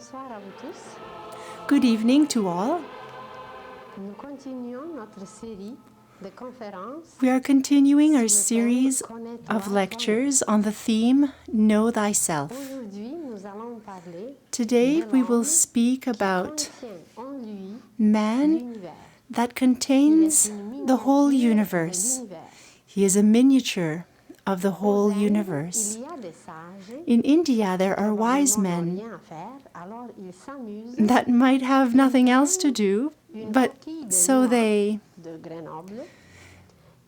Bonsoir à vous tous. Good evening to all. Nous continuons notre série de conférences. We are continuing our series of lectures on the theme Know Thyself. Aujourd'hui, nous allons parler Today de we will l'homme speak qui about contient en lui man l'univers. that Il contains est une the whole miniature de universe. l'univers. He is a miniature of the whole Aux Indes, universe. il y a des sages In India, there are wise probablement n'ont men rien à faire, alors ils s'amusent. that might have nothing else to do, Une but coquille de so noix they de Grenoble.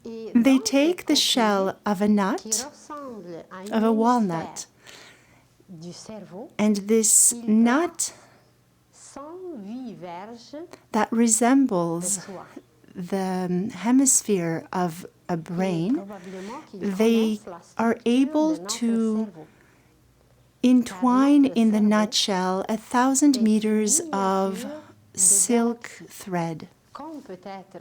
Et they dans take cette the coquille, shell of a qui nut, ressemble à une of a hémisphère walnut, du cerveau, and this il nut 108 verges that de resembles soie. the hemisphere of a Et brain, probablement qu'ils they connaissent la are structure able de notre to cerveau. entwine notre in the cerveau nutshell 1,000 est une meters of miniature de silk galaxie. thread. Comme peut-être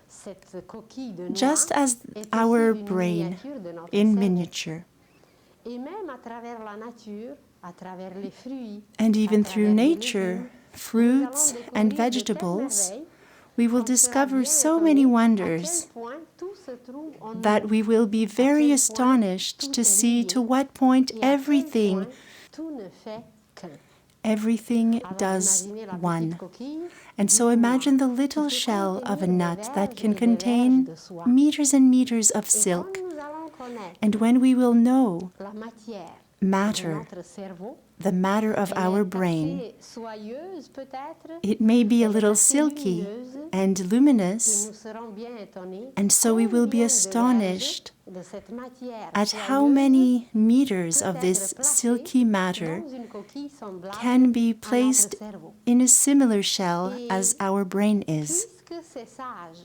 cette coquille de noix Just as est our aussi une brain miniature de notre in cerveau. miniature. Et même à travers la nature, à travers les fruits, And even à through travers les nature, légumes, fruits nous allons and découvrir de telles vegetables, merveilles we will qu'on sera discover bien so étonné many à wonders quel point tout se trouve en that nous, we will be à very quel point astonished tout to est see lié to what point et à quel everything point tout ne fait qu'un. everything Alors does imaginez la one. petite coquille And so d'une noix imagine the qui little peut shell of a contenir des nut that verges can et des verges contain de soie. meters and meters of Et quand silk. nous allons connaître And when we will know la matière de matter, notre cerveau, the matter of elle our est brain, assez soyeuse peut-être, it may be a elle est little assez silky lumineuse, and et luminous, nous serons bien étonnés and so we will be combien de verges astonished de cette matière at how soyeuse many meters peut of être this placée silky matter dans une coquille semblable can be à notre placed cerveau. in a similar shell Et as our brain is. puisque ces sages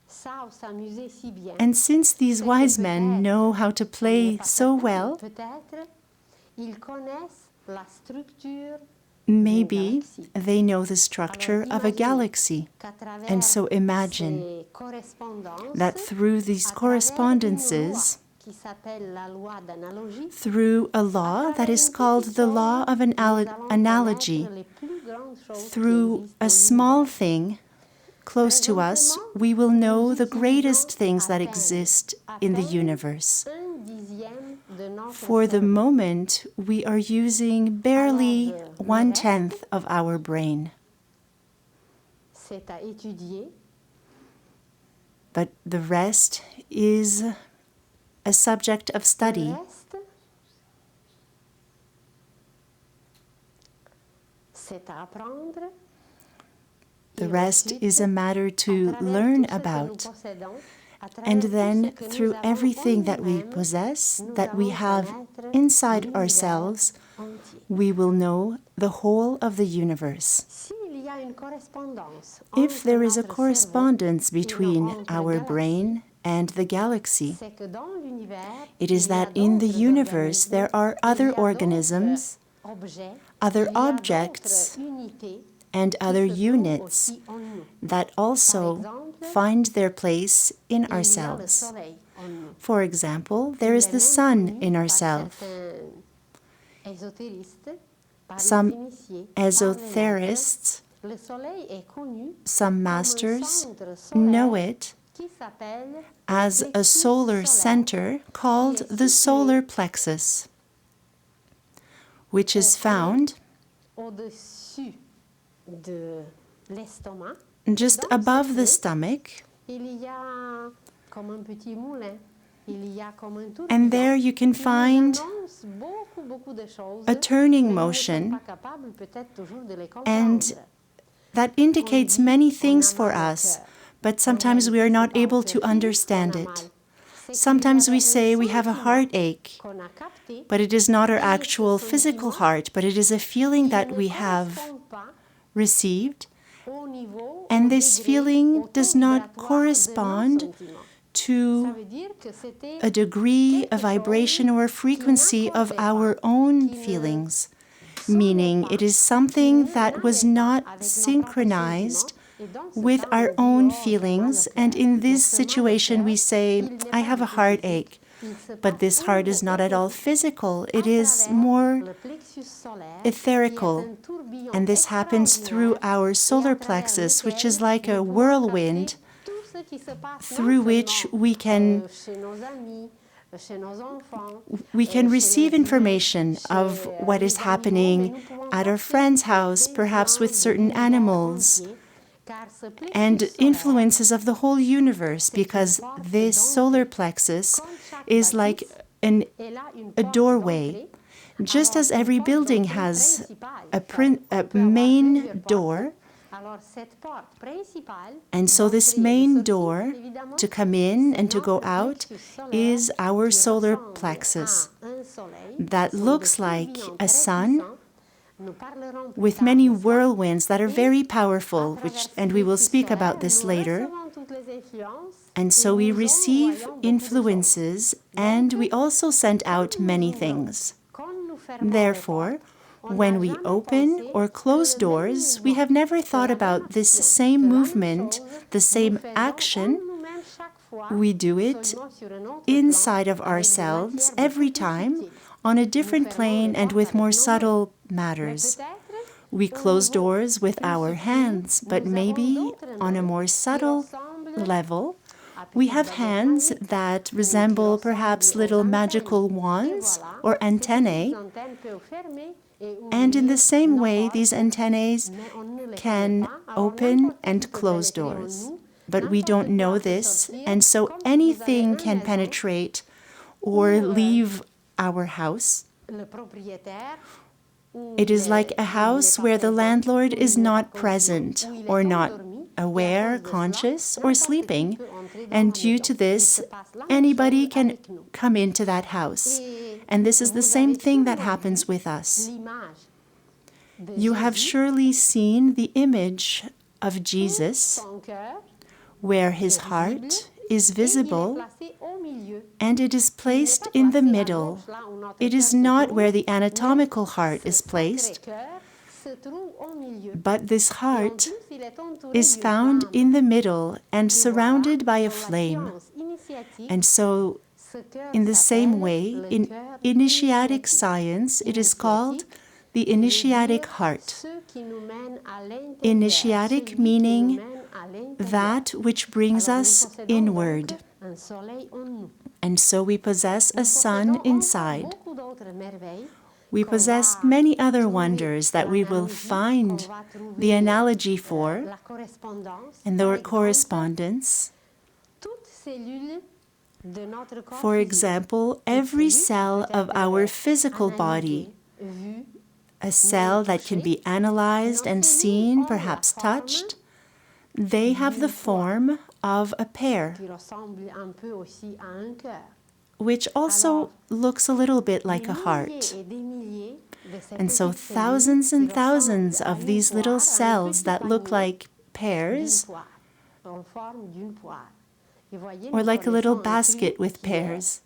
savent s'amuser si bien, And since these c'est que wise men peut-être, know how to on n'est play pas so certain, well, peut-être ils connaissent la structure maybe d'une galaxie. they know the structure Alors, of a imaginez galaxy. qu'à travers And so imagine ces correspondances, that through these à travers une correspondences, loi qui s'appelle la loi d'analogie, through a à law that travers is une called petite the chose, law of an nous allons analogy, connaître les plus grandes choses qui through existent a dans small l'univers. thing close to us, Présentement, we will know nous the greatest utilisons things that à peine- exist à in the peine universe. 1/10 de notre For the cerveau. moment, we are using barely Alors, le 1/10 of our brain. C'est à étudier, But the rest is a subject of study. le reste, c'est à apprendre. The Et rest ensuite, is a matter à to travers learn tout ce que nous about. possédons, à travers And tout then, ce que nous through avons everything en that we nous-mêmes, possess, nous that we allons have connaître inside l'univers ourselves, entier. we will know the whole of the universe. S'il y a une correspondance If entre there is a notre correspondence cerveau et between notre our galaxie, brain and the galaxy, c'est que dans l'univers, it il is y a that in the d'autres universe there organismes, are il y other a d'autres organisms, objets, other il y a objects, d'autres unités and qui other se trouvent units aussi en nous. that also exemple, find their place in Il y a le ourselves. soleil en nous. For example, there Il is est the même sun connu in par ourselves. certains ésotéristes, par les Some initiés, par les esoterists, maîtres. Le soleil est connu some comme un masters centre solaire know it qui s'appelle as le a plexus solar solaire, center called qui est the situé solar plexus, which is found au-dessus de l'estomac. just Dans ce above the plexus, stomach. il y a comme un petit moulin. Il y a comme un tourbillon And there you can qui nous find annonce beaucoup de choses, a turning mais nous ne motion, sommes pas capables peut-être toujours de les and comprendre. that indicates On dit many on things a for mal au us, cœur. but En sometimes we réalité, are c'est not pas au able cœur to physique understand qu'on a it. mal. C'est qu'il y Sometimes we avait say un we have a sentiment heartache, qu'on a capté, but it is not our et ce actual physical sentiment heart, but it is a feeling qui that ne we have correspond pas received, au niveau, and au this degré, feeling au does taux not vibratoire de nos correspond sentiments. Ça to veut dire que c'était a degree, a quelque chose vibration, or a frequency of n'accordait pas, our own qui ne feelings, sonnait meaning pas, it is qui something ne that was n'allait pas not avec nos propres synchronized sentiments. Et dans ce with cas, our on dit, own oh, j'ai mal feelings, au and cœur. in Mais this ce mal au situation we cœur, say, il n'est I pas have a du tout physique. heartache. But this heart is not at all physical. It is more etherical. And this happens through our solar plexus, which is like a whirlwind through which we can receive information of what is happening at our friend's house, perhaps with certain animals, and influences of the whole universe, because this solar plexus is like a doorway. Just as every building has a main door, and so this main door to come in and to go out is our solar plexus that looks like a sun with many whirlwinds that are very powerful, and we will speak about this later. And so we receive influences, and we also send out many things. Therefore, when we open or close doors, we have never thought about this same movement, the same action. We do it inside of ourselves every time, on a different plane and with more subtle matters. We close doors with our hands, but maybe on a more subtle level, we have hands that resemble perhaps little magical wands or antennae. And in the same way, these antennae can open and close doors. But we don't know this, and so anything can penetrate or leave our house. It is like a house where the landlord is not present or not aware, conscious, or sleeping. And due to this, anybody can come into that house. And this is the same thing that happens with us. You have surely seen the image of Jesus, where his heart is visible, and it is placed in the middle. It is not where the anatomical heart is placed, but this heart is found in the middle and surrounded by a flame. And so, in the same way, in initiatic science, it is called the initiatic heart. Initiatic meaning that which brings us inward. And so we possess a sun inside. We possess many other wonders that we will find the analogy for and the correspondence. For example, every cell of our physical body, a cell that can be analyzed and seen, perhaps touched, they have the form of a pear, which also looks a little bit like a heart. And so thousands and thousands of these little cells that look like pears, or like a little basket with pears.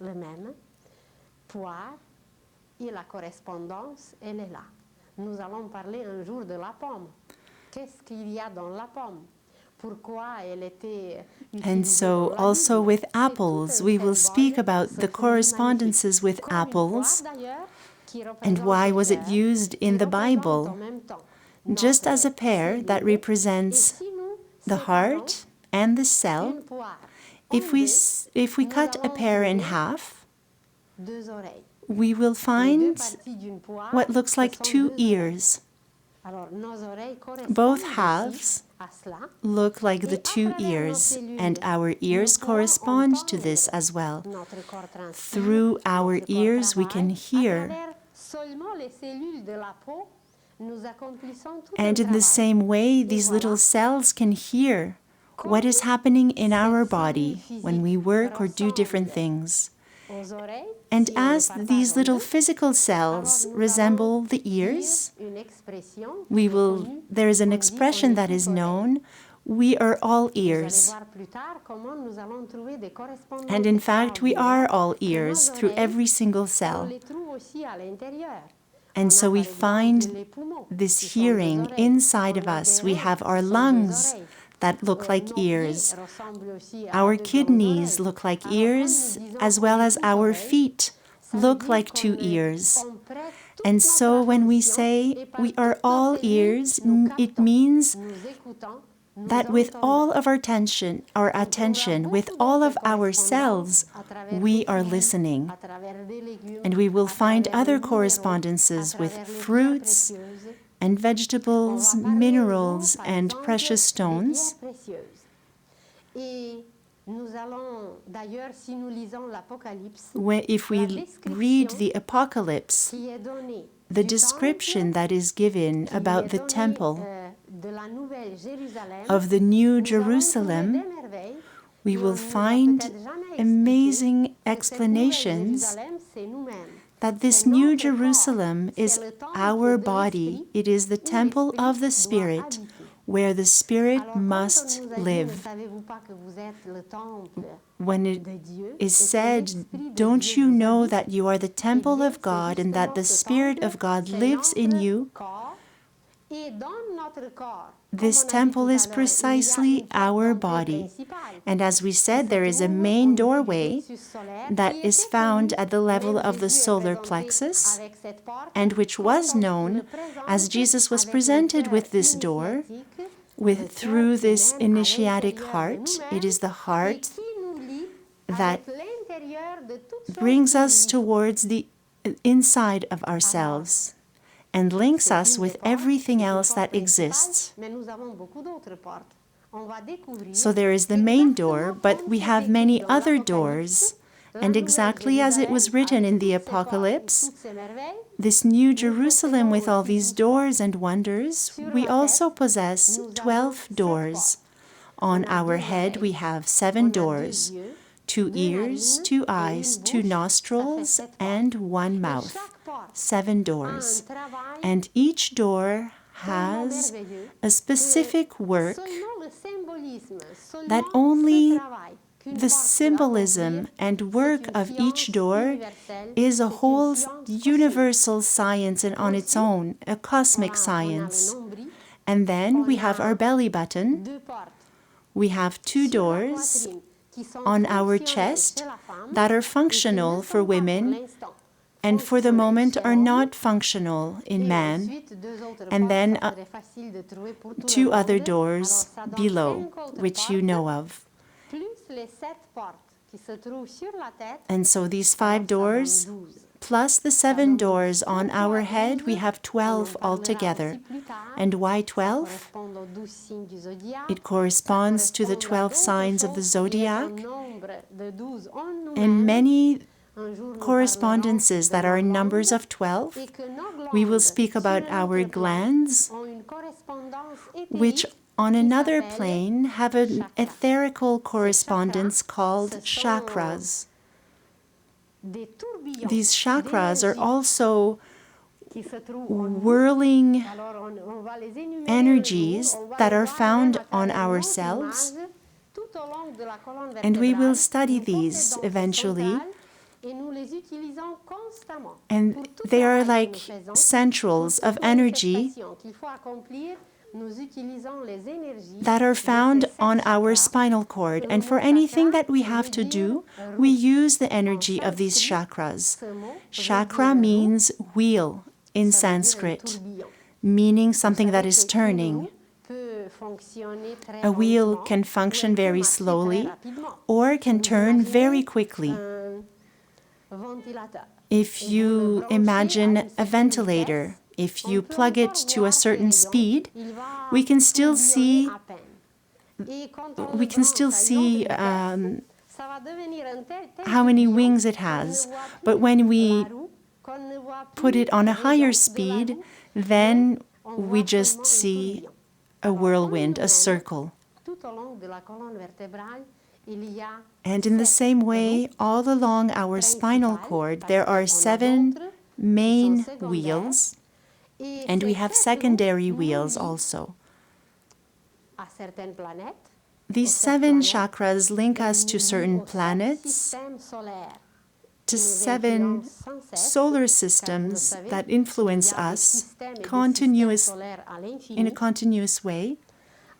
Nous allons parler un jour de la pomme. Qu'est-ce qu'il y a dans la pomme? Pourquoi elle était utilisée? And so also with apples, we will speak about the correspondences with apples and why was it used in the Bible, just as a pear that represents the heart and the cell. If we cut a pear in half, we will find what looks like two ears. Both halves look like the two ears, and our ears correspond to this as well. Through our ears we can hear. And in the same way, these little cells can hear what is happening in our body when we work or do different things. And as these little physical cells resemble the ears, there is an expression that is known, we are all ears. And in fact, we are all ears through every single cell. And so we find this hearing inside of us. We have our lungs that look like ears. Our kidneys look like ears, as well as our feet look like two ears. And so when we say we are all ears, it means that with all of our attention, with all of ourselves, we are listening. And we will find other correspondences with fruits and vegetables, minerals, and precious stones. If we read the Apocalypse, the description that is given about the temple of the New Jerusalem, we will find amazing explanations that this New Jerusalem is our body. It is the temple of the Spirit, where the Spirit must live. When it is said, don't you know that you are the temple of God and that the Spirit of God lives in you? This temple is precisely our body. And as we said, there is a main doorway that is found at the level of the solar plexus, and which was known as Jesus was presented with this door, through this initiatic heart. It is the heart that brings us towards the inside of ourselves and links us with everything else that exists. So there is the main door, but we have many other doors. And exactly as it was written in the Apocalypse, this New Jerusalem with all these doors and wonders, we also possess 12 doors. On our head we have 7 doors, 2 ears, 2 eyes, 2 nostrils, and 1 mouth. 7 doors. And each door has a specific work that only the symbolism and work of each door is a whole universal science and on its own, a cosmic science. And then we have our belly button. We have 2 doors on our chest that are functional for women and for the moment are not functional in man. And then 2 other doors below, which you know of. And so these 5 doors, plus the 7 doors on our head, we have 12 altogether. And why 12? It corresponds to the 12 signs of the zodiac and many correspondences that are in numbers of 12. We will speak about our glands, which on another plane have an etherical correspondence called chakras. These chakras are also whirling energies that are found on ourselves, and we will study these eventually. And they are like centrals of energy that are found on our spinal cord. And for anything that we have to do, we use the energy of these chakras. Chakra means wheel in Sanskrit, meaning something that is turning. A wheel can function very slowly or can turn very quickly. If you imagine a ventilator, if you plug it to a certain speed, we can still see how many wings it has. But when we put it on a higher speed, then we just see a whirlwind, a circle. And in the same way, all along our spinal cord, there are 7 main wheels, and we have secondary wheels also. These 7 chakras link us to certain planets, to 7 solar systems that influence us in a continuous way.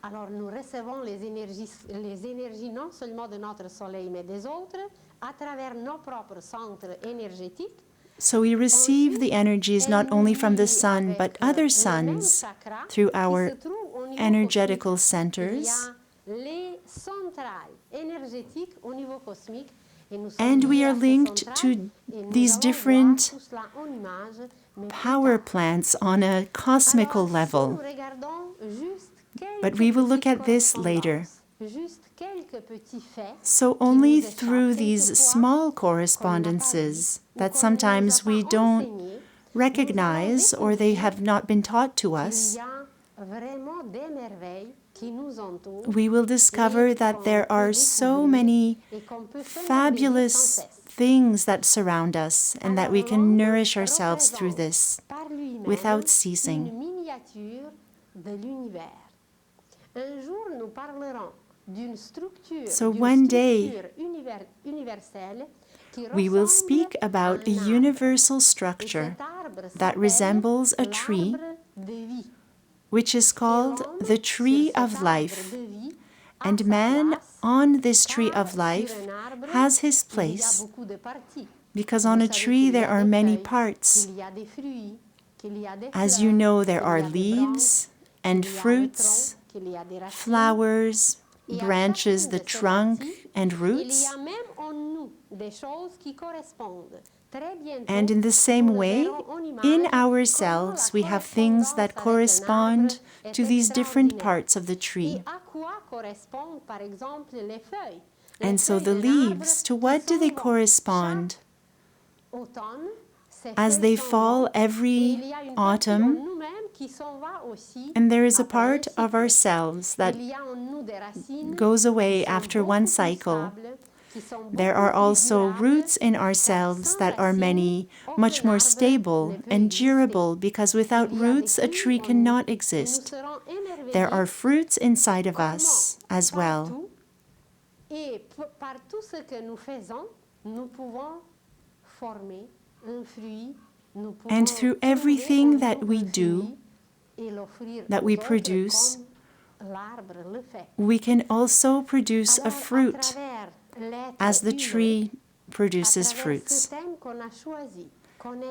Alors nous recevons les énergies non seulement de notre soleil mais des autres à travers nos propres centres énergétiques. So we receive the energies not only from the sun, but other suns through our energetical centers. And we are linked to these different power plants on a cosmical level. But we will look at this later. So only through these small correspondences that sometimes we don't recognize or they have not been taught to us, we will discover that there are so many fabulous things that surround us and that we can nourish ourselves through this without ceasing. So one day we will speak about a universal structure that resembles a tree, which is called the tree of life. And man on this tree of life has his place, because on a tree there are many parts. As you know, there are leaves and fruits, flowers, branches, the trunk, and roots. And in the same way, in ourselves, we have things that correspond to these different parts of the tree. And so the leaves, to what do they correspond? As they fall every autumn, and there is a part of ourselves that goes away after one cycle. There are also roots in ourselves that are much more stable and durable, because without roots a tree cannot exist. There are fruits inside of us as well. And through everything that we do, that we produce, we can also produce a fruit, as the tree produces fruits.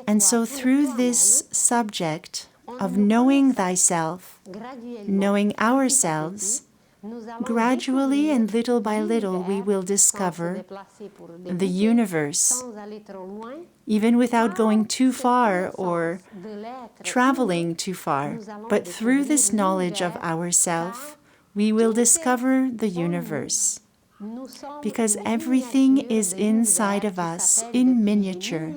And so through this subject of knowing thyself, knowing ourselves, gradually and little by little we will discover the universe, even without going too far or traveling too far. But through this knowledge of ourself, we will discover the universe, because everything is inside of us in miniature.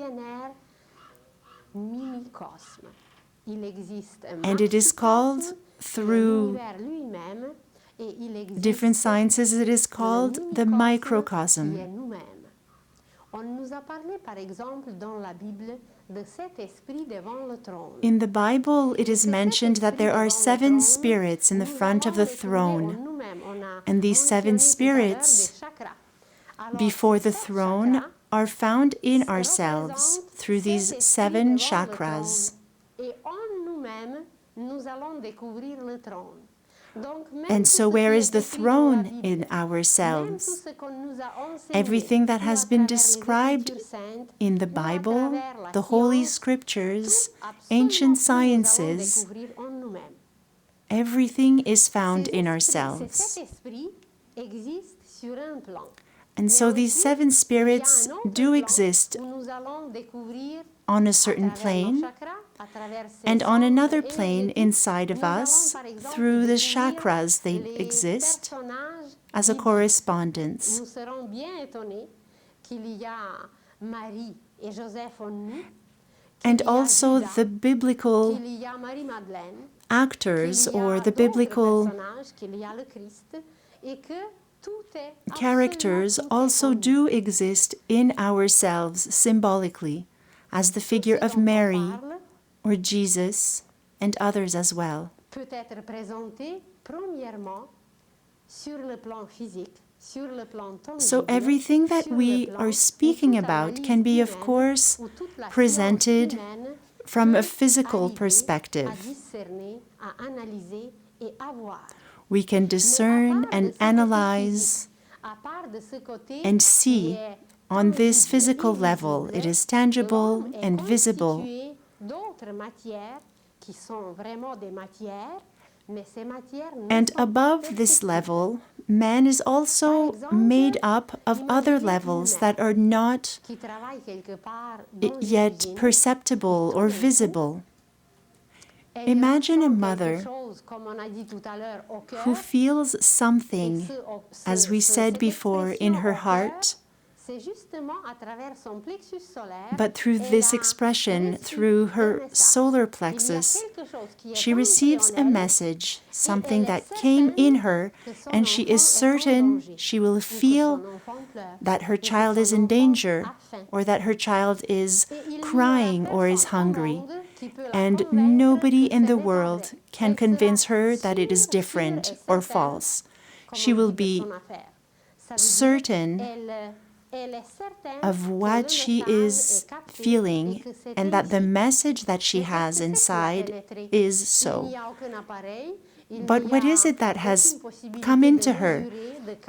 And it is called, through different sciences, it is called the microcosm. In the Bible, it is mentioned that there are 7 spirits in the front of the throne. And these 7 spirits before the throne are found in ourselves through these 7 chakras. And so where is the throne in ourselves? Everything that has been described in the Bible, the Holy Scriptures, ancient sciences, everything is found in ourselves. And so these 7 spirits do exist on a certain plane, and on another plane inside of us, through the chakras, they exist as a correspondence. And also the biblical actors or the biblical characters also do exist in ourselves symbolically, as the figure of Mary or Jesus and others as well. So everything that we are speaking about can be, of course, presented from a physical perspective. We can discern and analyze and see on this physical level. It is tangible and visible. And above this level, man is also made up of other levels that are not yet perceptible or visible. Imagine a mother who feels something, as we said before, in her heart, but through this expression, through her solar plexus, she receives a message, something that came in her, and she is certain she will feel that her child is in danger, or that her child is crying or is hungry. And nobody in the world can convince her that it is different or false. She will be certain of what she is feeling and that the message that she has inside is so. But what is it that has come into her?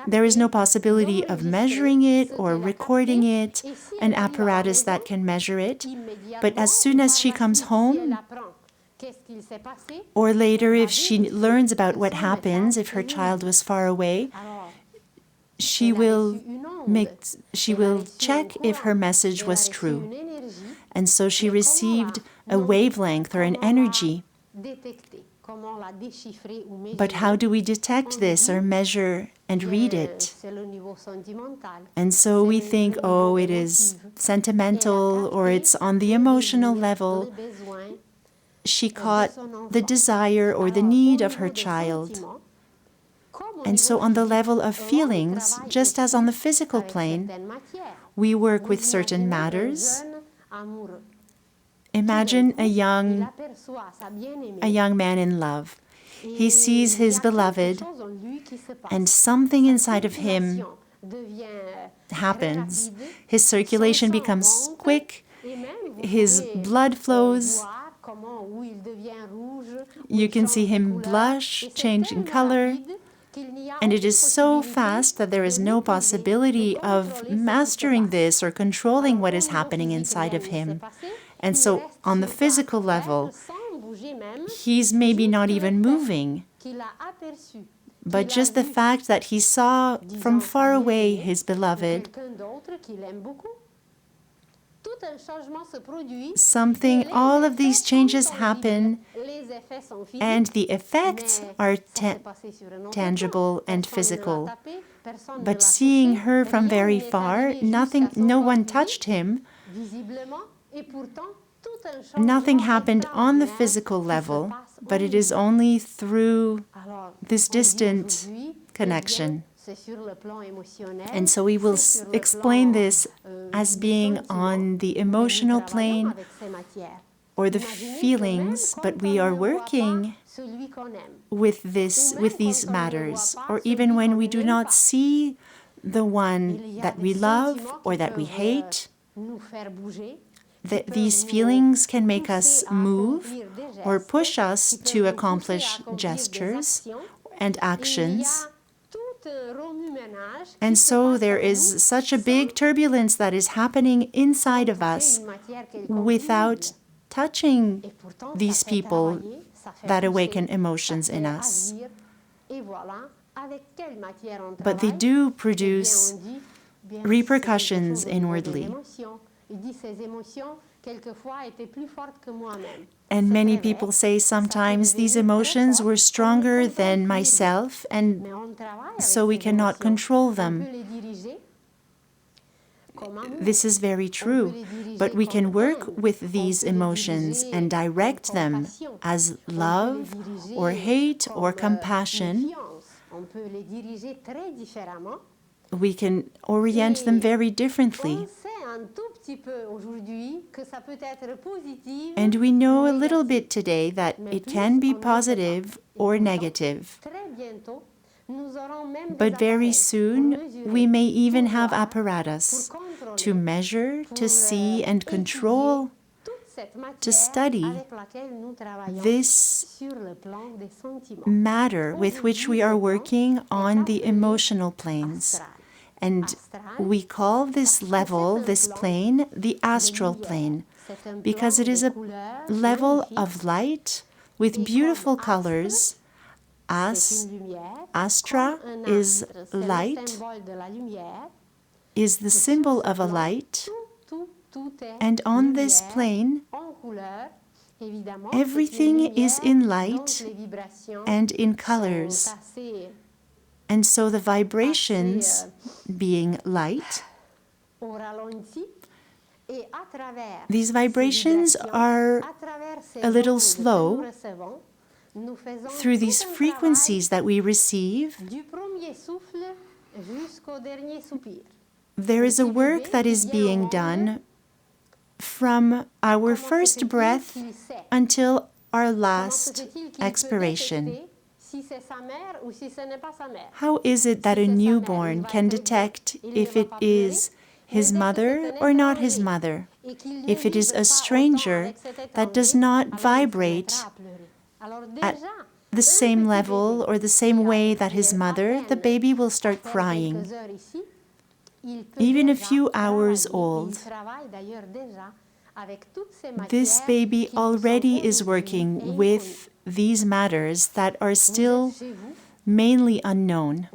There is no possibility of measuring it or recording it, an apparatus that can measure it. But as soon as she comes home, or later if she learns about what happens if her child was far away, she will check if her message was true. And so she received a wavelength or an energy. But how do we detect this or measure and read it? And so we think, oh, it is sentimental or it's on the emotional level. She caught the desire or the need of her child. And so on the level of feelings, just as on the physical plane, we work with certain matters. Imagine a young man in love. He sees his beloved, and something inside of him happens. His circulation becomes quick, his blood flows. You can see him blush, change in color. And it is so fast that there is no possibility of mastering this or controlling what is happening inside of him. And so on the physical level, he's maybe not even moving. But just the fact that he saw from far away his beloved, all of these changes happen, and the effects are tangible and physical. But seeing her from very far, no one touched him. Nothing happened on the physical level, but it is only through this distant connection. And so we will explain this as being on the emotional plane or the feelings, but we are working with these matters, or even when we do not see the one that we love or that we hate. These feelings can make us move or push us to accomplish gestures and actions. And so there is such a big turbulence that is happening inside of us without touching these people that awaken emotions in us. But they do produce repercussions inwardly. And many people say sometimes these emotions were stronger than myself, and so we cannot control them. This is very true, but we can work with these emotions and direct them as love or hate or compassion. We can orient them very differently. And we know a little bit today that it can be positive or negative. But very soon, we may even have apparatus to measure, to see, and control to study this matter with which we are working on the emotional planes. And we call this level, this plane, the astral plane, because it is a level of light with beautiful colors. Astra is light, is the symbol of a light, and on this plane, everything is in light and in colors. And so the vibrations, being light, these vibrations are a little slow. Through these frequencies that we receive, there is a work that is being done from our first breath until our last expiration. How is it that a newborn can detect if it is his mother or not his mother? If it is a stranger that does not vibrate at the same level or the same way that his mother, the baby will start crying. Even a few hours old, this baby already is working with these matters that are still mainly unknown.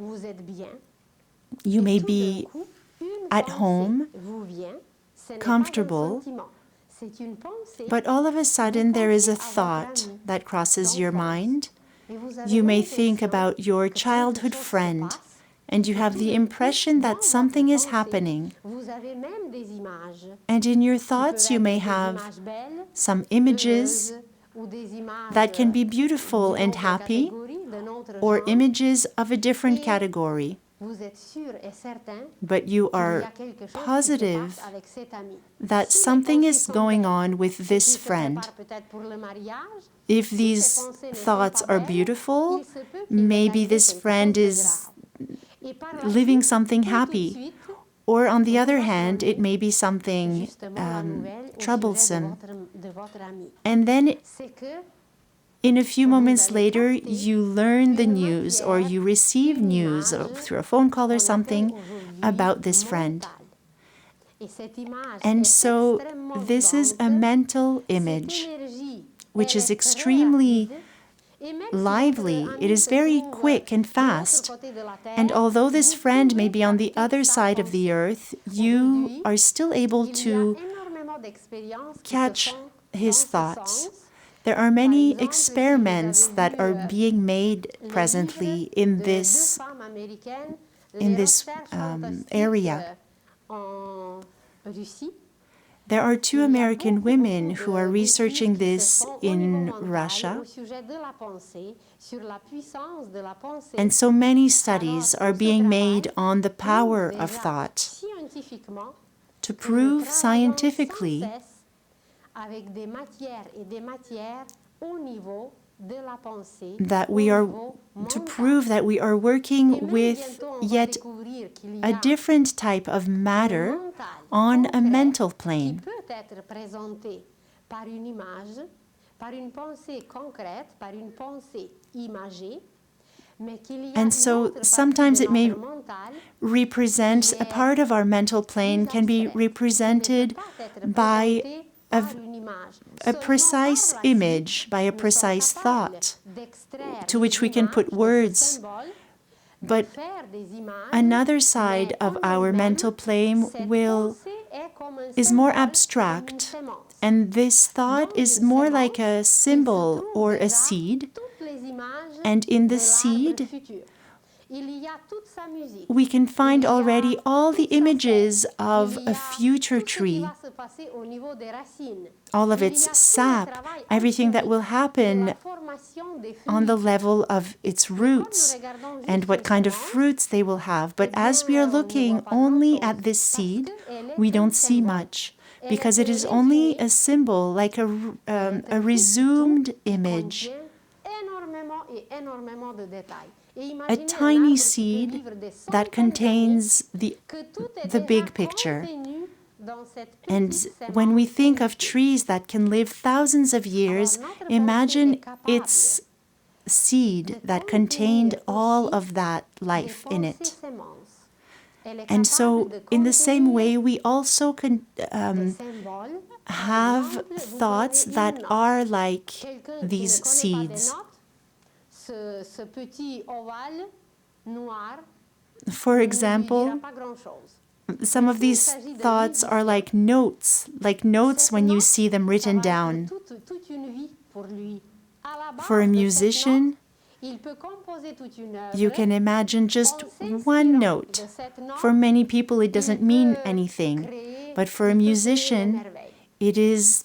You may be at home, comfortable, but all of a sudden there is a thought that crosses your mind. You may think about your childhood friend, and you have the impression that something is happening. And in your thoughts you may have some images that can be beautiful and happy, or images of a different category. But you are positive that something is going on with this friend. If these thoughts are beautiful, maybe this friend is living something happy. Or on the other hand, it may be something troublesome. And then in a few moments later, you learn the news or you receive news through a phone call or something about this friend. And so this is a mental image, which is extremely lively. It is very quick and fast. And although this friend may be on the other side of the earth, you are still able to catch his thoughts. There are many experiments that are being made presently in this area. There are 2 American women who are researching this in Russia. And so many studies are being made on the power of thought to prove scientifically that we are working with yet a different type of matter on a mental plane. And so sometimes it may represent a part of our mental plane can be represented by a precise image, by a precise thought to which we can put words. But another side of our mental plane is more abstract, and this thought is more like a symbol or a seed. And in the seed, we can find already all the images of a future tree, all of its sap, everything that will happen on the level of its roots, and what kind of fruits they will have. But as we are looking only at this seed, we don't see much, because it is only a symbol, like a resumed image. A tiny seed that contains the big picture. And when we think of trees that can live thousands of years, imagine its seed that contained all of that life in it. And so, in the same way, we also can have thoughts that are like these seeds. For example, some of these thoughts are like notes when you see them written down. For a musician, you can imagine just one note. For many people, it doesn't mean anything. But for a musician, it is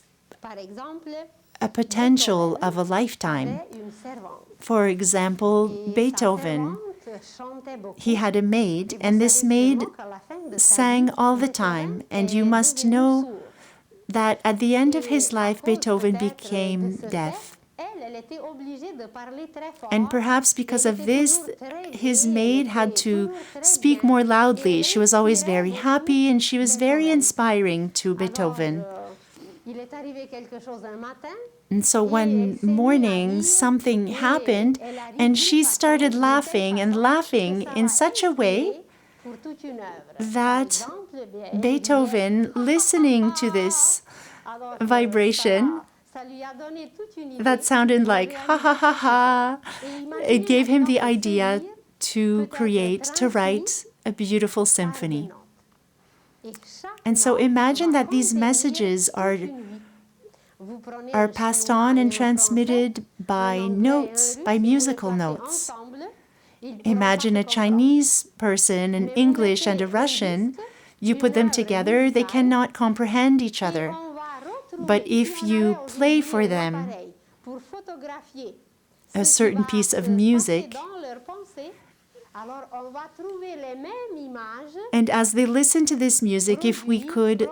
a potential of a lifetime. For example, Beethoven, he had a maid, and this maid sang all the time. And you must know that at the end of his life, Beethoven became deaf. And perhaps because of this, his maid had to speak more loudly. She was always very happy, and she was very inspiring to Beethoven. And so one morning, something happened, and she started laughing and laughing in such a way that Beethoven, listening to this vibration, that sounded like ha ha ha ha, it gave him the idea to write a beautiful symphony. And so imagine that these messages are passed on and transmitted by notes, by musical notes. Imagine a Chinese person, an English and a Russian. You put them together, they cannot comprehend each other. But if you play for them a certain piece of music, and as they listen to this music, if we could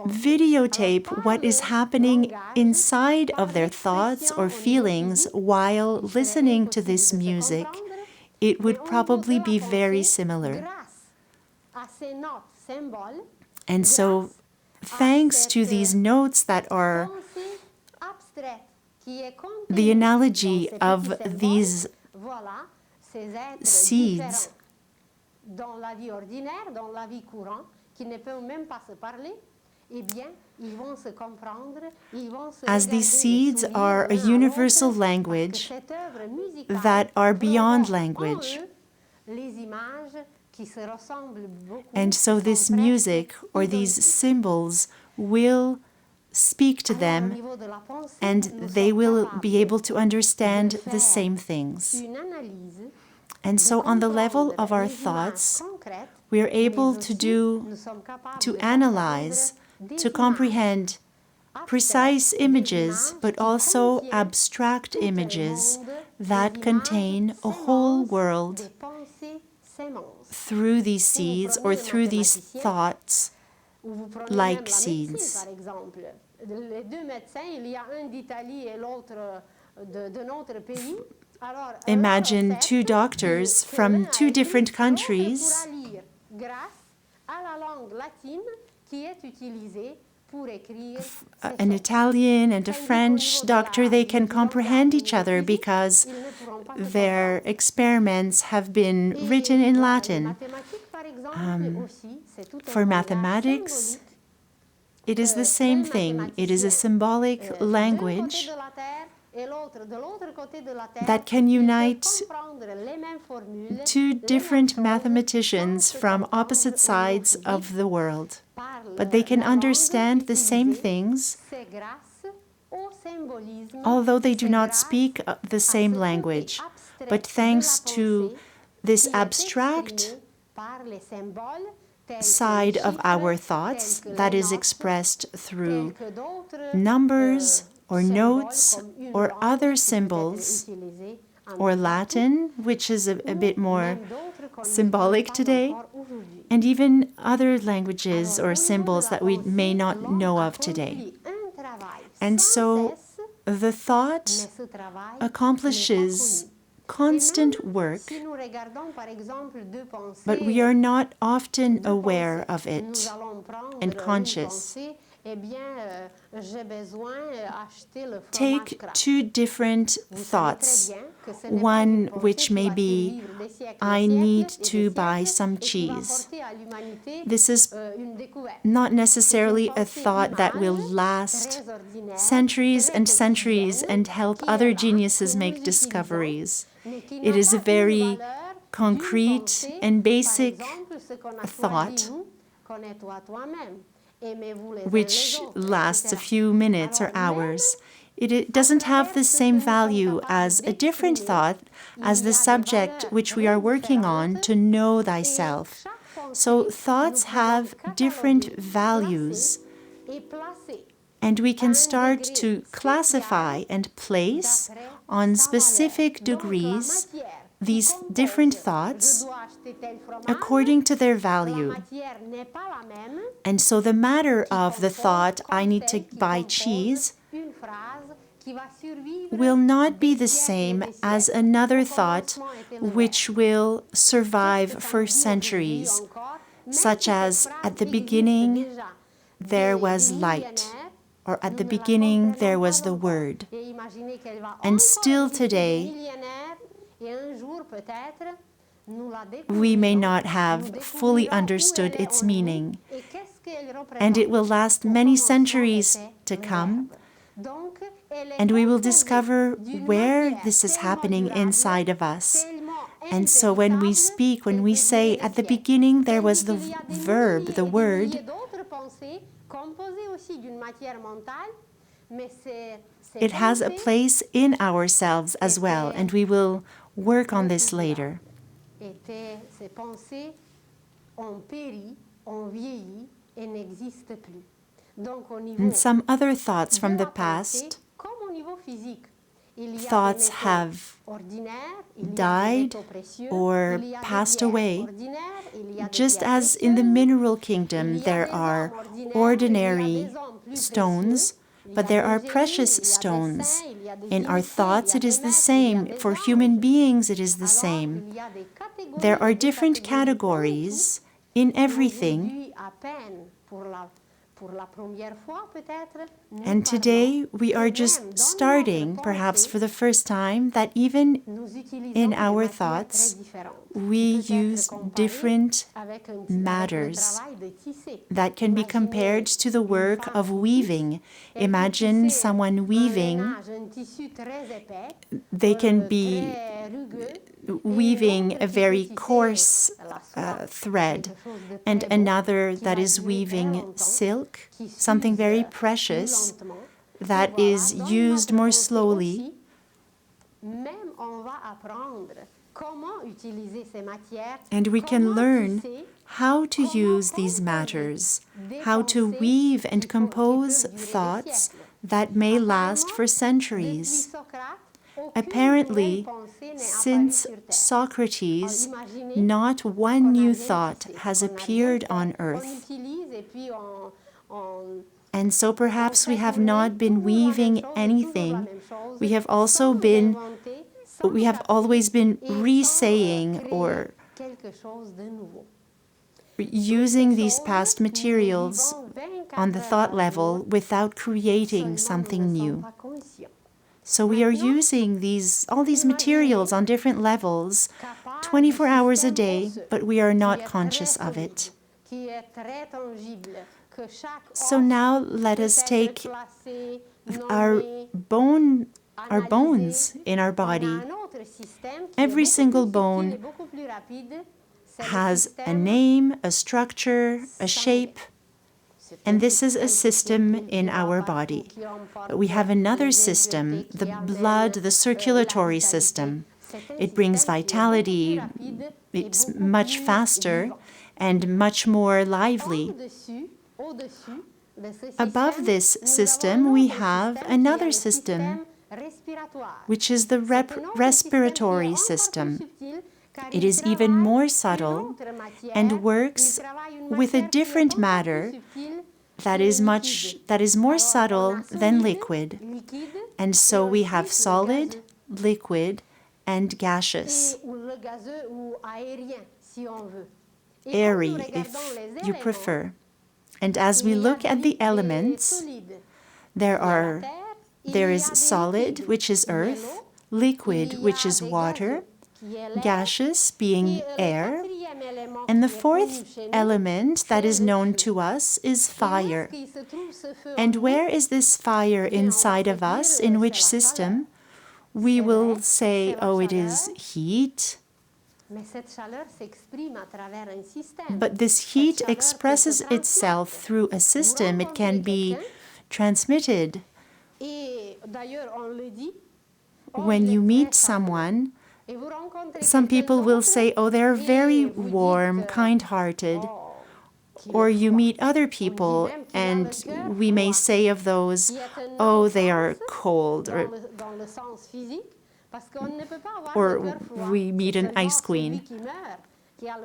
videotape what is happening inside of their thoughts or feelings while listening to this music, it would probably be very similar. And so, thanks to these notes that are the analogy of these seeds, as these seeds are a universal language that are beyond language. And so this music or these symbols will speak to them, and they will be able to understand the same things. And so on the level of our thoughts, we are able to analyze, to comprehend precise images, but also abstract images that contain a whole world through these seeds or through these thoughts like seeds. Imagine two doctors from two different countries. An Italian and a French doctor, they can comprehend each other because their experiments have been written in Latin. For mathematics, it is the same thing. It is a symbolic language that can unite two different mathematicians from opposite sides of the world. But they can understand the same things, although they do not speak the same language. But thanks to this abstract side of our thoughts that is expressed through numbers or notes or other symbols, or Latin, which is a bit more symbolic today, and even other languages or symbols that we may not know of today. And so the thought accomplishes constant work, Si nous regardons par exemple deux pensées, but we are not often aware of nous it allons prendre and une conscious. pensée, eh bien, j'ai besoin d'acheter le fromage Take craft. two different Vous savez thoughts. très bien que ce n'est pas One une pensée which qui may va be, survivre des siècles, I des need siècles et to des buy siècles, some et qui va cheese. apporter à l'humanité This is une découverte. not C'est une necessarily a pensée thought that will image, last très ordinaire, centuries très and centuries quotidienne, and help qui est other là, geniuses que make nous utilisons, discoveries. mais qui It n'a is a pas une very valeur concrete d'une pensée, and par basic exemple, ce qu'on a thought choisi, nous, connais-toi toi-même, aimez-vous les uns which les autres, lasts a etc. few minutes or Alors, hours. It doesn't have the same value as a different thought as the subject which we are working on, to know thyself. So thoughts have different values, and we can start to classify and place on specific degrees these different thoughts according to their value. And so the matter of the thought, I need to buy cheese, will not be the same as another thought which will survive for centuries, such as at the beginning there was light, or at the beginning there was the Word. And still today, we may not have fully understood its meaning, and it will last many centuries to come, and we will discover where this is happening inside of us. And so when we speak, when we say, at the beginning there was the verb, the word, it has a place in ourselves as well, and we will work on this later. And some other thoughts from the past, thoughts have died or passed away. Just as in the mineral kingdom there are ordinary stones, but there are precious stones. In our thoughts it is the same. For human beings it is the same. There are different categories in everything. And today we are just starting, perhaps for the first time, that even in our thoughts we use different matters that can be compared to the work of weaving. Imagine someone weaving. They can be weaving a very coarse thread, and another that is weaving silk, something very precious that is used more slowly. And we can learn how to use these matters, how to weave and compose thoughts that may last for centuries. Apparently, since Socrates, not one new thought has appeared on earth. And so perhaps we have not been weaving anything. We have always been re-saying or using these past materials on the thought level without creating something new. So we are using all these materials on different levels 24 hours a day, but we are not conscious of it. So now let us take our bones in our body. Every single bone has a name, a structure, a shape, and this is a system in our body. But we have another system, the blood, the circulatory system. It brings vitality, it's much faster and much more lively. Above this system, we have another system, which is the respiratory system. It is even more subtle and works with a different matter that is more subtle than liquid. And so we have solid, liquid, and gaseous, ou le gazeux ou aérien, si on veut. Et quand nous airy regardons if les you éléments, prefer. And as we il y a look at the vide et elements, solide. there Il y a la are terre, il there y is a des solid, liquides, which is il y a earth, l'eau, liquid, il y which a is des water, gazeux, qui est l'air, gaseous et being le air, quatrième élément and the qui est connu fourth chez nous, element that c'est is le known feu. to us is Et où est-ce fire. qu'il se trouve ce feu en And nous? where is this fire Bien, on va inside se of dire, us? In c'est which la chaleur. system? We C'est will vrai, say, c'est la oh, it chaleur. is heat. Mais cette chaleur s'exprime à travers un système. But this Cette heat chaleur peut expresses se itself transmettre. through a Vous system. It can rencontrez be quelqu'un, transmitted. et d'ailleurs on le dit, oh, When il you est meet très chaleureux. someone, Et vous rencontrez some quelqu'un people will d'autre, say, oh, they're very et vous warm, dites, kind-hearted. oh, qu'il Or est you froid. meet other On dit people même qu'il a le and cœur we may froid, say of those, qui est un oh, they are non-sens cold. dans le sens physique, parce qu'on ne peut pas avoir Or le cœur froid. we meet C'est an seulement ice queen. celui qui meurt qui a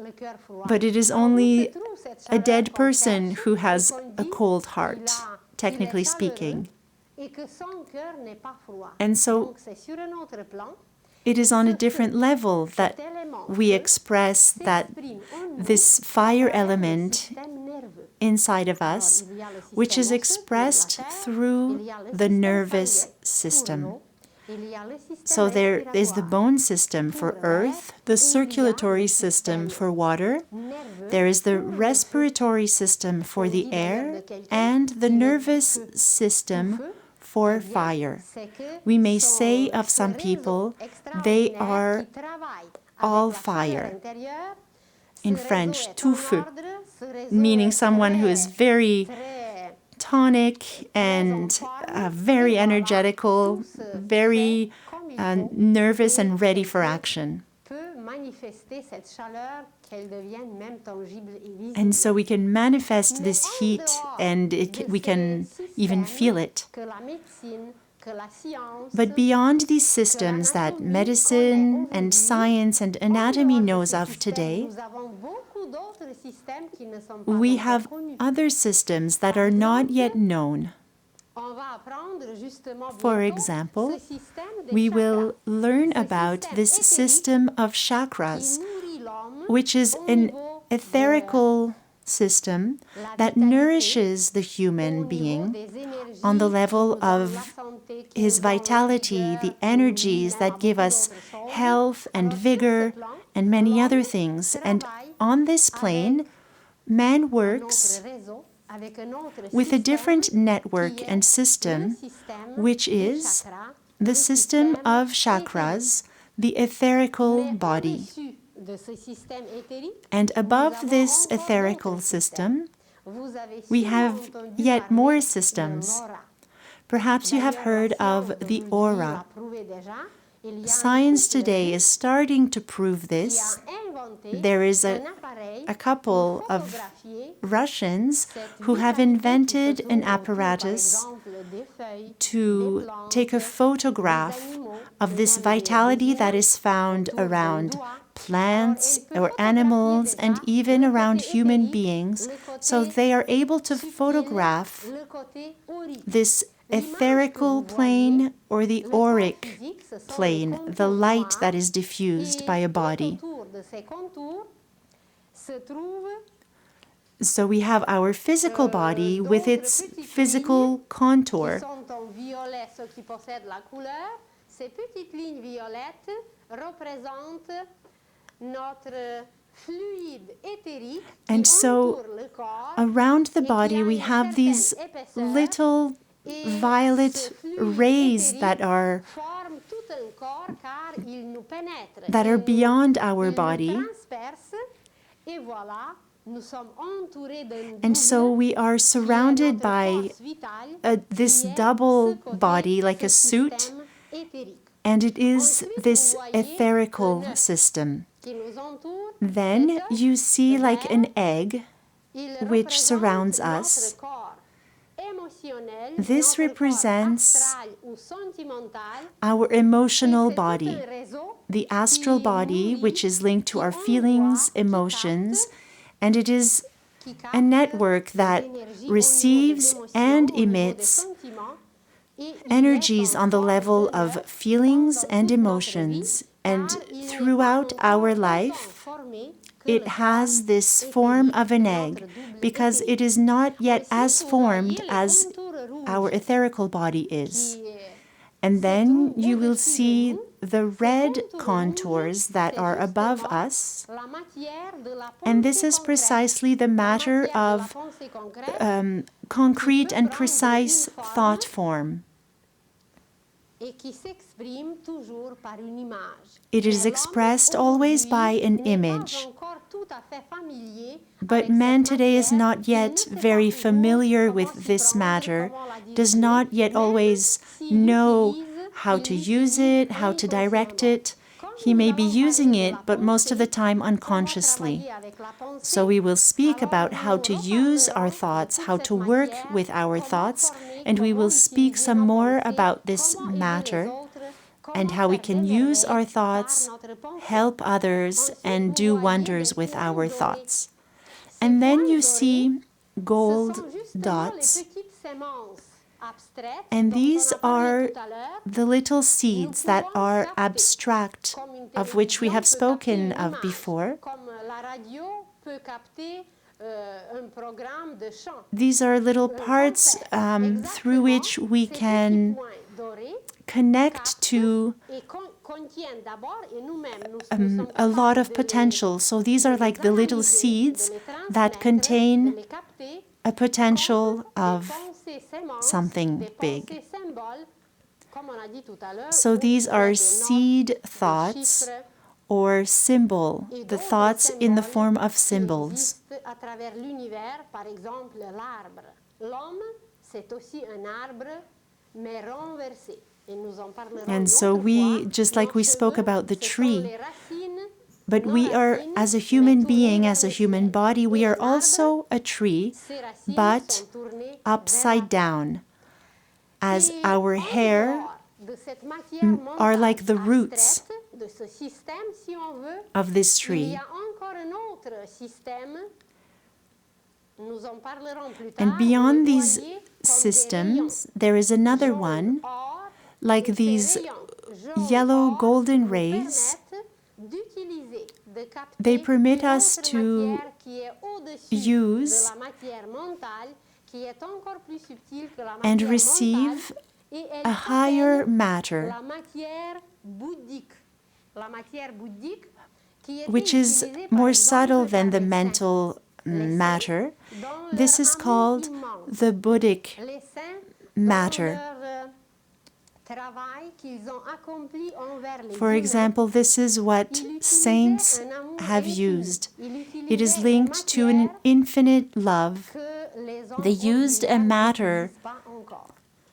le cœur froid. But it is Alors, où se only trouve cette a chaleur dead qu'on person cherche who et has qu'on a dit cold qu'il heart, technically est chaleureux speaking. et que son cœur n'est pas froid. And so Donc c'est sur un autre plan. it is on a different level that Cet élément we feu express that s'exprime en nous this à fire travers le element système nerveux. inside of Alors, us, il y a le which système is osseux pour la expressed terre, through il y a le the système nervous sanguin pour system. l'eau, il y a le système So there is the respiratoire bone system pour for l'air, earth, et the il y a circulatory le system système for water, nerveux there is the pour le feu. respiratory system for On the dit d'ailleurs air, de quelqu'un and the qu'il est nervous feu, tout system feu. for Eh bien, fire. c'est que We may son say of some réseau people, they extraordinaire are qui travaille all avec la chaleur fire. intérieure, ce In réseau French, est tout en feu, ordre, ce réseau meaning est someone who is very très tonic and very energetical, very nervous and ready for action. peut manifester cette chaleur qu'elle devienne même tangible et visible. And so we can manifest this heat and we can even feel it. Que la médecine, que la science, But beyond these systems that medicine and science and anatomy knows of today, nous avons beaucoup d'autres systèmes qui ne sont pas we encore have connus. other systems that are not yet known. On va apprendre justement For bientôt example, ce système des we chakras will learn Ce about système this éthérique system of qui chakras, nourrit l'homme which is au an niveau etherical system la that vitalité, nourishes the au human niveau being des énergies on the qui level nous donnent of la santé, qui his nous donnent la vitality, vigueur, the qui nous energies mènent à that give beaucoup us d'autres choses. health and Alors, sur ce vigor plan, and many other l'homme things. And travaille on this plane, man un works autre réseau, avec un autre with a système different network qui est and le système, système which des is chakras, the le system système of éthérique. chakras, the etherical Mais body. au-dessus de ce système éthérique, And nous above avons this encore etherical d'autres system, Vous avez we sûrement have entendu yet parler more de systems. l'aura. Perhaps you have D'ailleurs, heard la of science the aujourd'hui aura. l'a prouvé déjà. Il y a un Science couple today is starting to prove qui this. a inventé There is un appareil a couple pour of photographier Russians cette who have vitalité invented qui se an trouve autour, apparatus par exemple, des feuilles, to des plantes, take a photograph des animaux, of et this même des vitality that humains is found autour d'un around doigt. plants Alors, elle peut or photographier animals déjà and even le around côté human éthérique, beings. le côté So they are able to subtil, photograph le côté aurique. this L'image que etherical vous plane voyez, or the le corps auric physique, ce sont les plane, the contours light noirs, that is diffused et by a tout body. autour de ces contours se trouvent So we have our physical body with its physical qui contour. sont en violet, ceux qui possèdent la couleur. Ces petites lignes violettes représentent notre fluide éthérique qui And so entoure le corps around the et qui body a we une have these certaine épaisseur, little et violet ce fluide rays éthérique that are forme tout un corps car il nous pénètre, that il are nous- beyond our il nous body. transperce, et voilà, nous sommes entourés d'un And so double we are qui est surrounded notre by force vitale, this qui est double ce côté, body like ce a suit, système éthérique and it is Ensuite, this vous voyez etherical un œuf system. qui nous entoure. Then Cet œuf, you see le like an verre, egg il which représente surrounds notre us. corps émotionnel, This notre represents corps astral ou sentimental, our et emotional c'est tout body, un réseau the astral qui body, nourrit, which is linked to qui our envoie, feelings, qui emotions, capte, and it is qui a capte network les that énergies au niveau des receives émotions, and au niveau des emits sentiments, energies on the level of feelings and emotions. And throughout our life, it has this form of an egg because it is not yet as formed as our etherical body is. And then you will see the red contours that are above us. And this is precisely the matter of concrete and precise thought form. It is expressed always by an image. But man today is not yet very familiar with this matter, does not yet always know how to use it, how to direct it. He may be using it, but most of the time unconsciously. So we will speak about how to use our thoughts, how to work with our thoughts, and we will speak some more about this matter and how we can use our thoughts, help others, and do wonders with our thoughts. And then you see gold dots. And these are the little seeds that are abstract, of which we have spoken of before. These are little parts through which we can connect to a lot of potential. So these are like the little seeds that contain a potential of something big. So these are seed thoughts or symbol, the thoughts in the form of symbols. And so we, just like we spoke about the tree, but we are, as a human being, as a human body, we are also a tree, but upside down, as our hair are like the roots of this tree. And beyond these systems, there is another one, like these yellow golden rays. They permit us to use and receive a higher matter, which is more subtle than the mental matter. This is called the Buddhic matter. For example, this is what saints have used. It is linked to an infinite love. They used a matter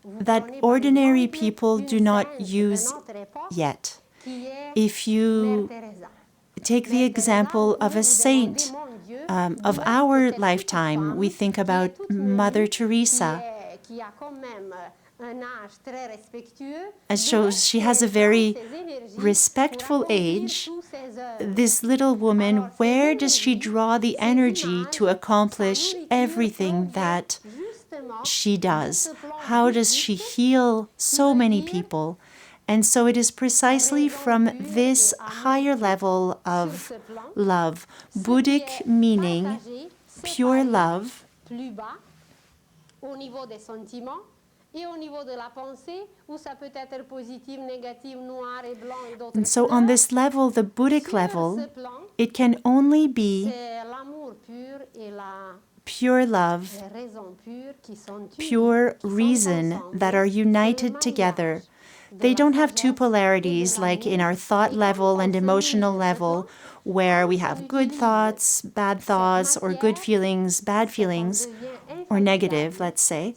that ordinary people do not use yet. If you take the example of a saint of our lifetime, we think about Mother Teresa. So she has a very respectful age. This little woman, where does she draw the energy to accomplish everything that she does? How does she heal so many people? And so it is precisely from this higher level of love, Buddhic meaning pure love, and so on this level, the Buddhic level, it can only be pure love, pure reason that are united together. They don't have two polarities like in our thought level and emotional level, where we have good thoughts, bad thoughts, or good feelings, bad feelings, or negative, let's say.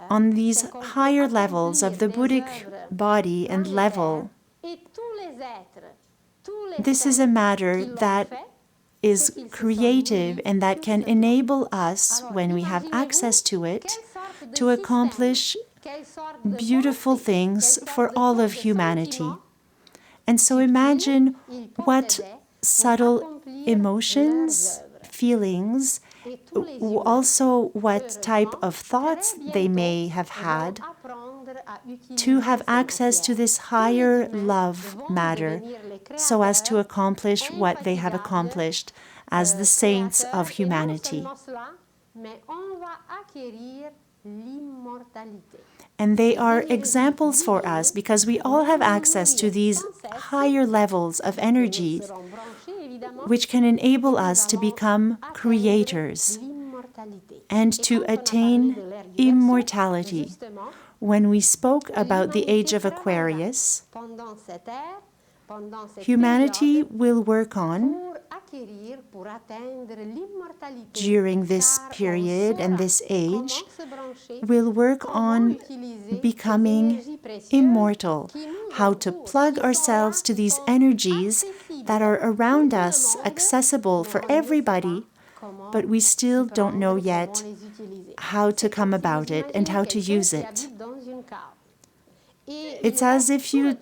On these higher levels of the Buddhic body and level, this is a matter that is creative and that can enable us, when we have access to it, to accomplish beautiful things for all of humanity. And so imagine what subtle emotions, feelings, also what type of thoughts they may have had, to have access to this higher love matter so as to accomplish what they have accomplished as the saints of humanity. And they are examples for us because we all have access to these higher levels of energies which can enable us to become creators and to attain immortality. When we spoke about the age of Aquarius, humanity will work on, during this period and this age, will work on becoming immortal, how to plug ourselves to these energies that are around us, accessible for everybody, but we still don't know yet how to come about it and how to use it. It's as if you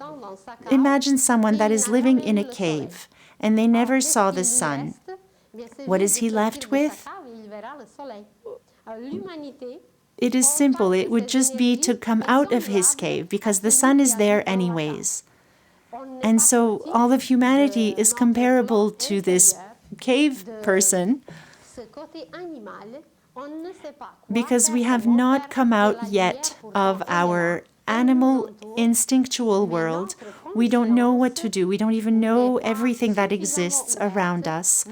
imagine someone that is living in a cave and they never saw the sun. What is he left with? It is simple. It would just be to come out of his cave because the sun is there anyways. And so all of humanity is comparable to this cave person because we have not come out yet of our animal instinctual world. We don't know what to do. We don't even know everything that exists around us.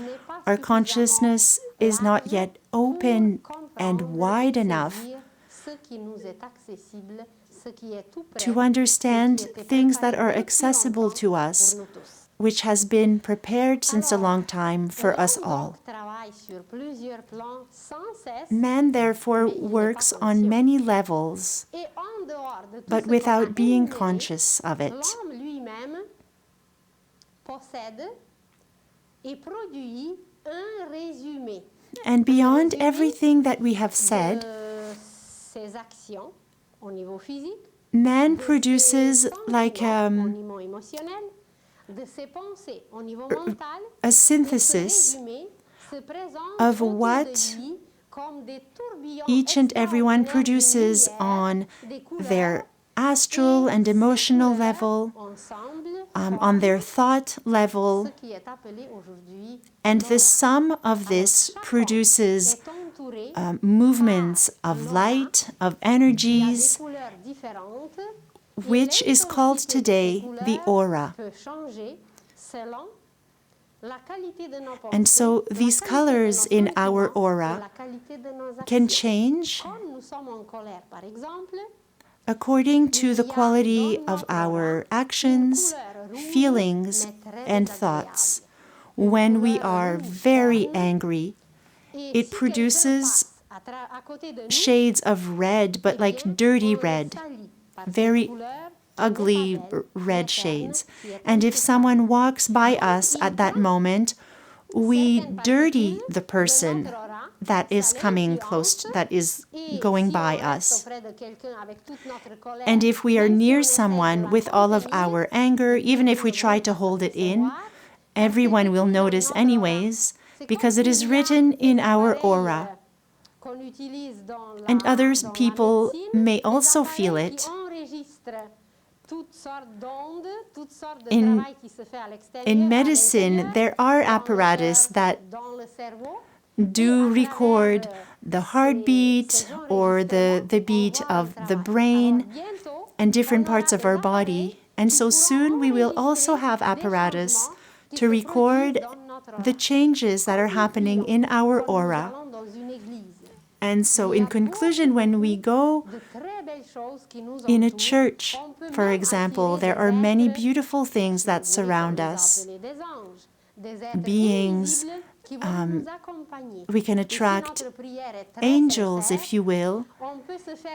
Our consciousness is not yet open and wide enough to understand things that are accessible to us, which has been prepared since a long time for us all. Man, therefore, works on many levels, but without being conscious of it. And beyond everything that we have said, man produces like a synthesis of what each and everyone produces on their astral and emotional level, on their thought level, and the sum of this produces movements of light, of energies, which is called today the aura. And so these colors in our aura can change according to the quality of our actions, feelings, and thoughts. When we are very angry, it produces shades of red, but like dirty red, very ugly red shades. And if someone walks by us at that moment, we dirty the person that is coming close, that is going by us. And if we are near someone with all of our anger, even if we try to hold it in, everyone will notice anyways, because it is written in our aura. And other people may also feel it. In medicine, there are apparatus that do record the heartbeat or the beat of the brain and different parts of our body. And so soon we will also have apparatus to record the changes that are happening in our aura. And so in conclusion, when we go in a church, for example, there are many beautiful things that surround us. Beings, we can attract angels, if you will.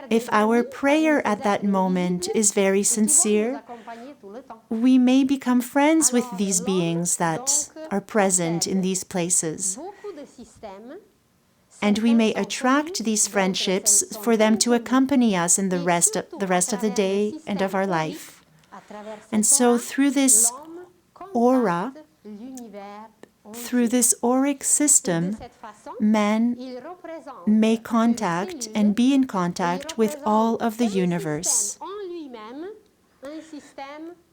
If our prayer at that moment is very sincere, we may become friends with these beings that are present in these places. And we may attract these friendships for them to accompany us in the rest of the day and of our life. And so through this aura, through this auric system, man may contact and be in contact with all of the universe.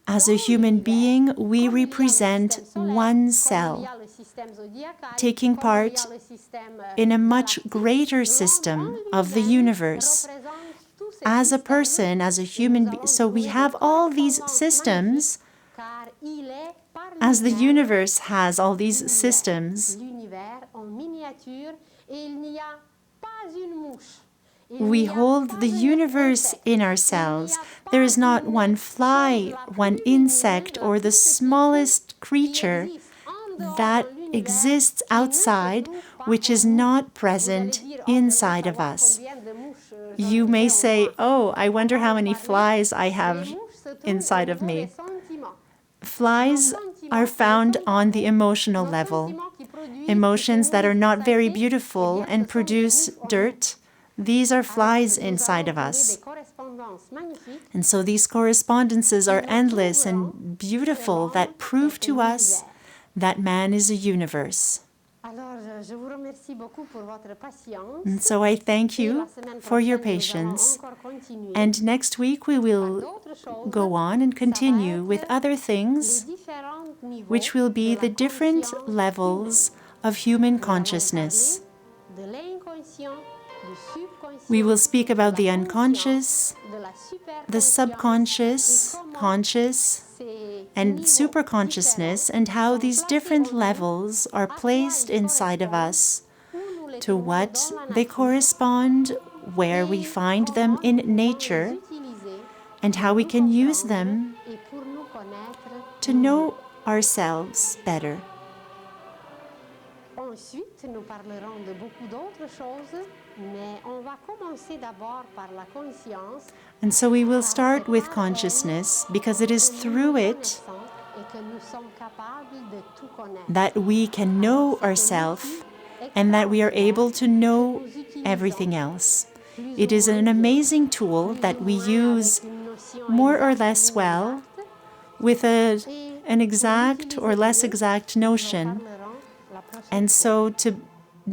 As a human being, we represent one cell, taking part in a much greater system of the universe. As a person, as a human being, so we have all these systems, as the universe has all these systems. We hold the universe in ourselves. There is not one fly, one insect, or the smallest creature that exists outside which is not present inside of us. You may say, oh, I wonder how many flies I have inside of me. Flies are found on the emotional level. Emotions that are not very beautiful and produce dirt. These are flies inside of us. And so these correspondences are endless and beautiful that prove to us that man is a universe. And so I thank you for your patience. And next week we will go on and continue with other things, which will be the different levels of human consciousness. We will speak about the unconscious, the subconscious, conscious, and superconsciousness, and how these different levels are placed inside of us, to what they correspond, where we find them in nature, and how we can use them to know ourselves better. Ensuite, nous parlerons de beaucoup d'autres choses, mais on va commencer d'abord par la conscience. And so we will start with consciousness, because it is through it that we can know ourselves and that we are able to know everything else. It is an amazing tool that we use more or less well with an exact or less exact notion. And so to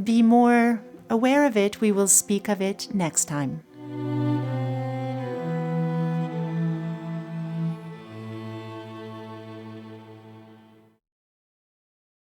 be more aware of it, we will speak of it next time.